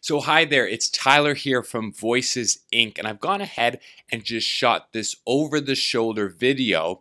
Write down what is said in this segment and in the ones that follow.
So hi there, it's Tyler here from Voices Inc. and I've gone ahead and just shot this over-the-shoulder video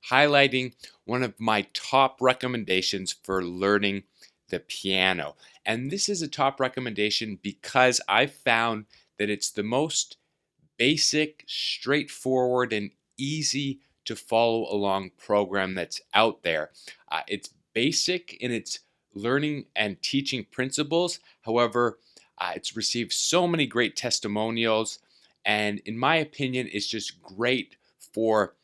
highlighting one of my top recommendations for learning the piano. And this is a top recommendation because I found that it's the most basic, straightforward, and easy to follow along program that's out there. It's basic in its learning and teaching principles. However, it's received so many great testimonials, and in my opinion, it's just great for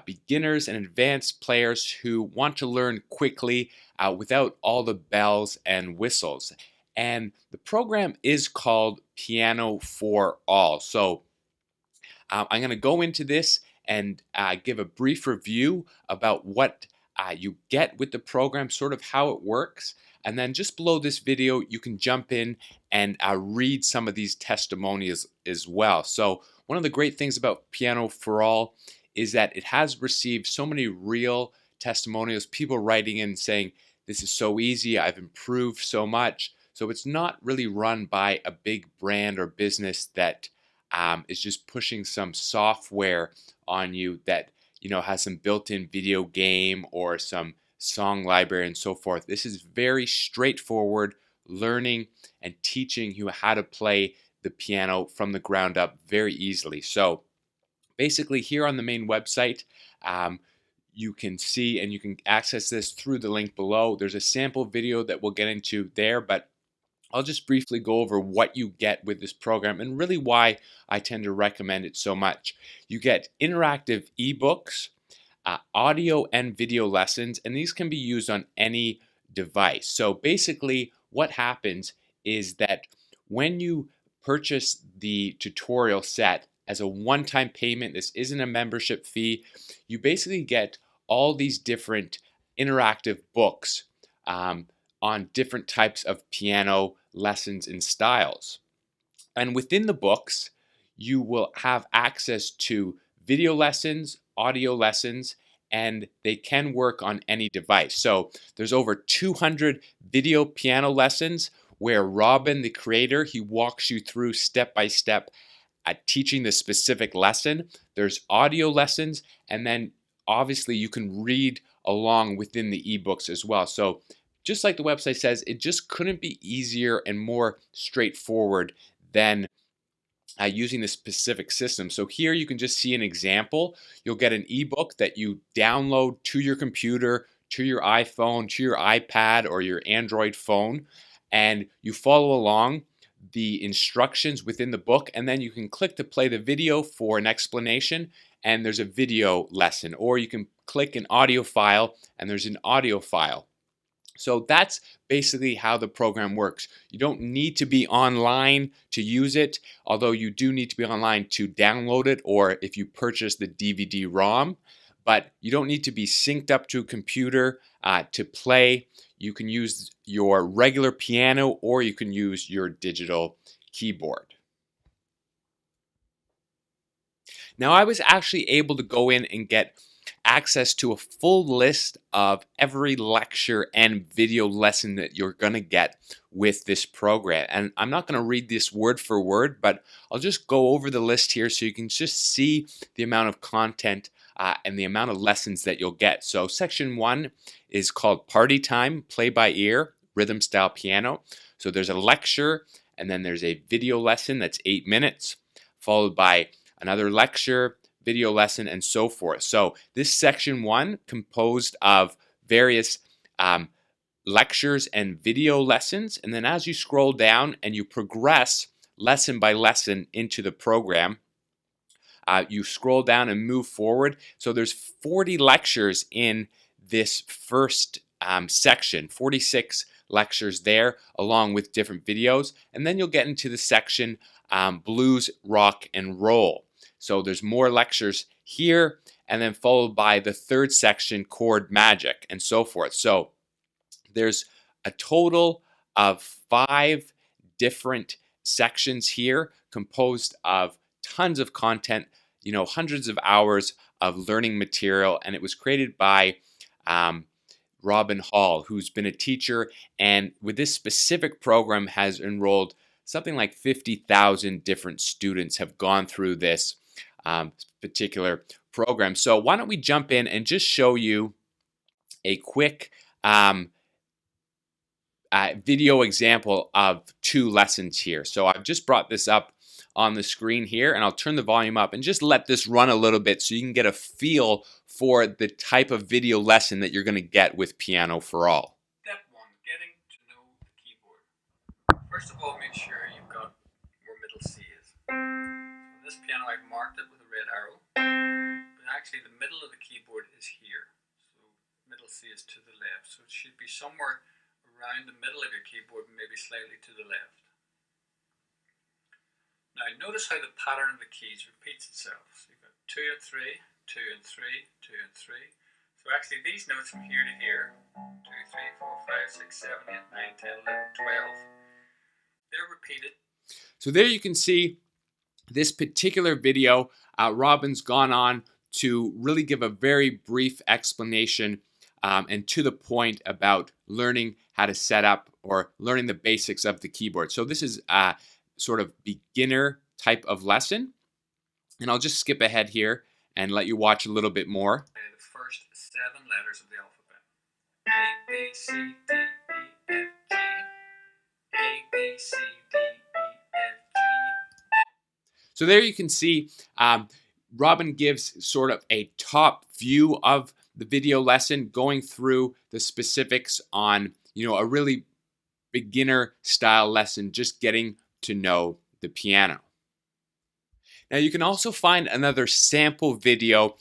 beginners and advanced players who want to learn quickly without all the bells and whistles. And the program is called Piano for All. So I'm going to go into this and give a brief review about what you get with the program, sort of how it works. And then just below this video, you can jump in and read some of these testimonials as well. So one of the great things about Piano for All is that it has received so many real testimonials, people writing in saying, this is so easy, I've improved so much. So it's not really run by a big brand or business that is just pushing some software on you that has some built-in video game or some song library and so forth. This is very straightforward learning and teaching you how to play the piano from the ground up very easily. So basically here on the main website, you can see and you can access this through the link below. There's a sample video that we'll get into there, but I'll just briefly go over what you get with this program and really why I tend to recommend it so much. You get interactive ebooks, audio and video lessons, and these can be used on any device. So basically what happens is that when you purchase the tutorial set as a one-time payment, this isn't a membership fee, you basically get all these different interactive books on different types of piano lessons and styles. And within the books, you will have access to video lessons, audio lessons, and they can work on any device. So there's over 200 video piano lessons where Robin, the creator, he walks you through step by step at teaching the specific lesson. There's audio lessons, and then obviously you can read along within the ebooks as well. So just like the website says, it just couldn't be easier and more straightforward than using this specific system. So here you can just see an example. You'll get an ebook that you download to your computer, to your iPhone, to your iPad, or your Android phone, and you follow along the instructions within the book, and then you can click to play the video for an explanation, and there's a video lesson, or you can click an audio file and there's an audio file. So that's basically how the program works. You don't need to be online to use it, although you do need to be online to download it or if you purchase the DVD-ROM, but you don't need to be synced up to a computer to play. You can use your regular piano or you can use your digital keyboard. Now, I was actually able to go in and get access to a full list of every lecture and video lesson that you're going to get with this program. And I'm not going to read this word for word, but I'll just go over the list here so you can just see the amount of content and the amount of lessons that you'll get. So section 1 is called Party Time, Play by Ear, Rhythm Style Piano. So there's a lecture and then there's a video lesson that's 8 minutes, followed by another lecture, video lesson, and so forth. So this section 1 composed of various lectures and video lessons, and then as you scroll down and you progress lesson by lesson into the program, you scroll down and move forward. So there's 40 lectures in this first section, 46 lectures there along with different videos, and then you'll get into the section blues, rock, and roll. So there's more lectures here, and then followed by the third section, chord magic, and so forth. So there's a total of 5 different sections here composed of tons of content, hundreds of hours of learning material, and it was created by Robin Hall, who's been a teacher, and with this specific program has enrolled something like 50,000 different students have gone through this particular program. So why don't we jump in and just show you a quick video example of 2 lessons here. So I've just brought this up on the screen here, and I'll turn the volume up and just let this run a little bit so you can get a feel for the type of video lesson that you're going to get with PianoForAll. Step 1, getting to know the keyboard. First of all, make sure you've got where middle C is. So this piano, I've marked it with a red arrow, but actually the middle of the keyboard is here. So middle C is to the left, so it should be somewhere around the middle of your keyboard, maybe slightly to the left. Now notice how the pattern of the keys repeats itself. So you've got 2 and 3, 2 and 3, 2 and 3. So actually these notes from here to here, 2, 3, 4, 5, 6, 7, 8, 9, 10, 11, 12, they're repeated. So there you can see this particular video, Robin's gone on to really give a very brief explanation and to the point about learning how to set up or learning the basics of the keyboard. So this is a sort of beginner type of lesson, and I'll just skip ahead here and let you watch a little bit more. The first 7 letters of the alphabet. A, B, C, D, E, F, G. A, B, C, D, E, F, G. So there you can see Robin gives sort of a top view of the video lesson, going through the specifics on, a really beginner style lesson, just getting to know the piano. Now you can also find another sample video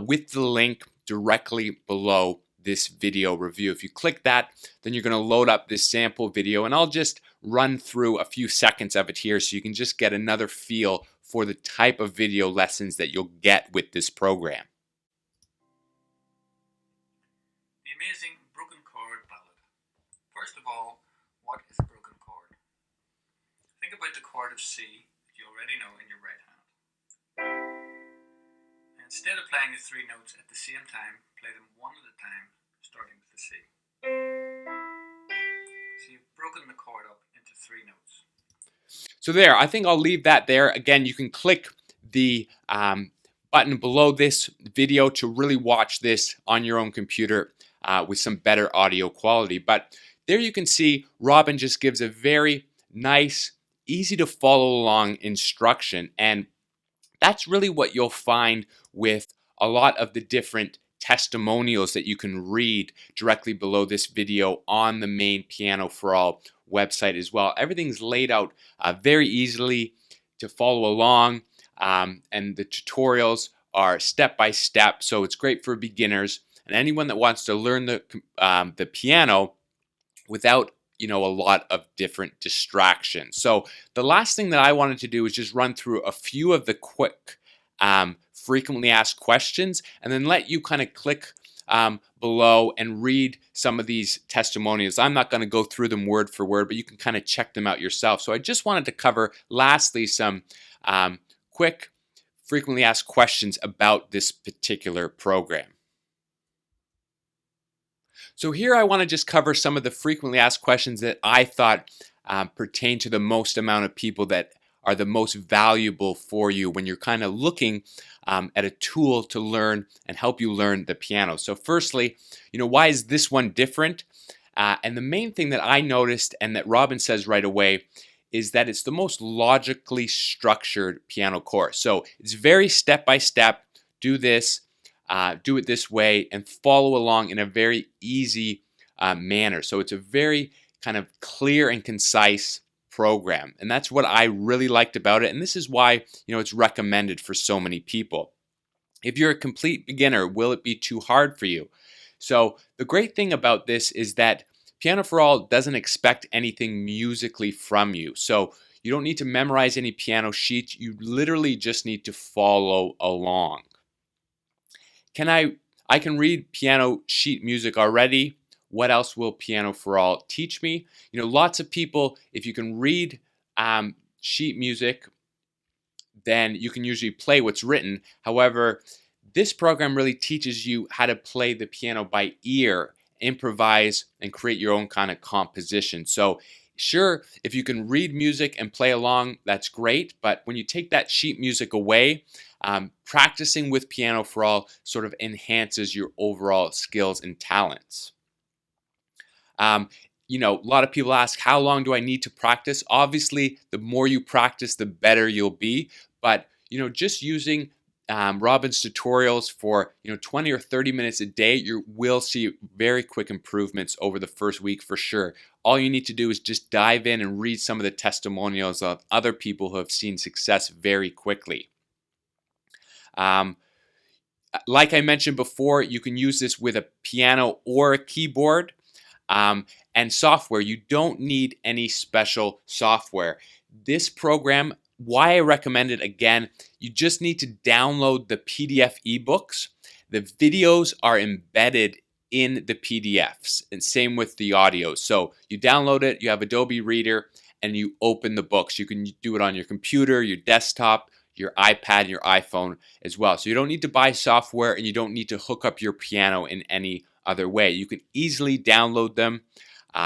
with the link directly below this video review. If you click that, then you're going to load up this sample video, and I'll just run through a few seconds of it here so you can just get another feel for the type of video lessons that you'll get with this program. The amazing broken chord ballad. First of all, what is a broken chord? Think about the chord of C that you already know in your right hand. Instead of playing the 3 notes at the same time, play them one at a time, starting with the C. So you've broken the chord up into 3 notes. So there, I think I'll leave that there. Again, you can click the button below this video to really watch this on your own computer with some better audio quality. But there you can see Robin just gives a very nice, easy to follow along instruction, and that's really what you'll find with a lot of the different testimonials that you can read directly below this video on the main PianoForAll website as well. Everything's laid out very easily to follow along, and the tutorials are step by step, so it's great for beginners and anyone that wants to learn the piano without a lot of different distractions. So the last thing that I wanted to do is just run through a few of the quick frequently asked questions, and then let you kind of click below and read some of these testimonials. I'm not going to go through them word for word, but you can kind of check them out yourself. So I just wanted to cover lastly some quick frequently asked questions about this particular program. So here I want to just cover some of the frequently asked questions that I thought pertain to the most amount of people, that are the most valuable for you when you're kind of looking at a tool to learn and help you learn the piano. So firstly, why is this one different? And the main thing that I noticed, and that Robin says right away, is that it's the most logically structured piano course. So it's very step by step. Do this, do it this way, and follow along in a very easy manner. So it's a very kind of clear and concise program, and that's what I really liked about it, and this is why it's recommended for so many people. If you're a complete beginner, will it be too hard for you? So the great thing about this is that PianoForAll doesn't expect anything musically from you, so you don't need to memorize any piano sheets. You literally just need to follow along. I can read piano sheet music already. What else will PianoForAll teach me? Lots of people, if you can read sheet music, then you can usually play what's written. However, this program really teaches you how to play the piano by ear, improvise, and create your own kind of composition. So Sure, if you can read music and play along, that's great. But when you take that sheet music away, practicing with PianoForAll sort of enhances your overall skills and talents. Um, a lot of people ask, how long do I need to practice? Obviously, the more you practice, the better you'll be. But, just using Robin's tutorials for, 20 or 30 minutes a day, you will see very quick improvements over the first week for sure. All you need to do is just dive in and read some of the testimonials of other people who have seen success very quickly. Like I mentioned before, you can use this with a piano or a keyboard. And software, you don't need any special software. This program, why I recommend it again, you just need to download the PDF ebooks. The videos are embedded in the PDFs, and same with the audio. So you download it, you have Adobe Reader, and you open the books. You can do it on your computer, your desktop, your iPad, your iPhone as well. So you don't need to buy software, and you don't need to hook up your piano in any other way. You can easily download them.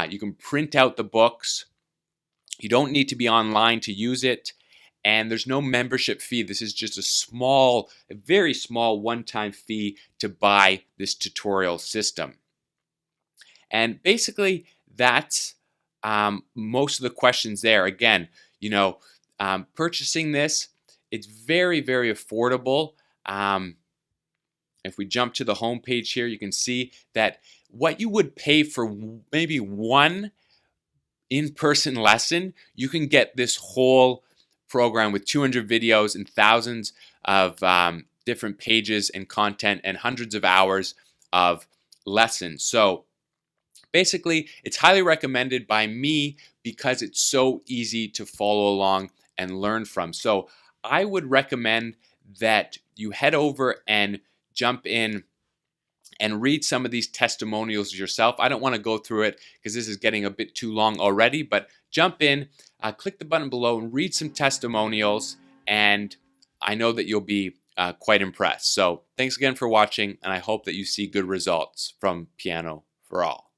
You can print out the books. You don't need to be online to use it. And there's no membership fee. This is just a very small one-time fee to buy this tutorial system. And basically, that's most of the questions there. Again, purchasing this, it's very, very affordable. If we jump to the home page here, you can see that what you would pay for maybe one in-person lesson, you can get this whole program with 200 videos and thousands of different pages and content and hundreds of hours of lessons. So basically, it's highly recommended by me because it's so easy to follow along and learn from. So I would recommend that you head over and jump in and read some of these testimonials yourself. I don't want to go through it because this is getting a bit too long already, but jump in, click the button below and read some testimonials, and I know that you'll be quite impressed. So thanks again for watching, and I hope that you see good results from Piano for All.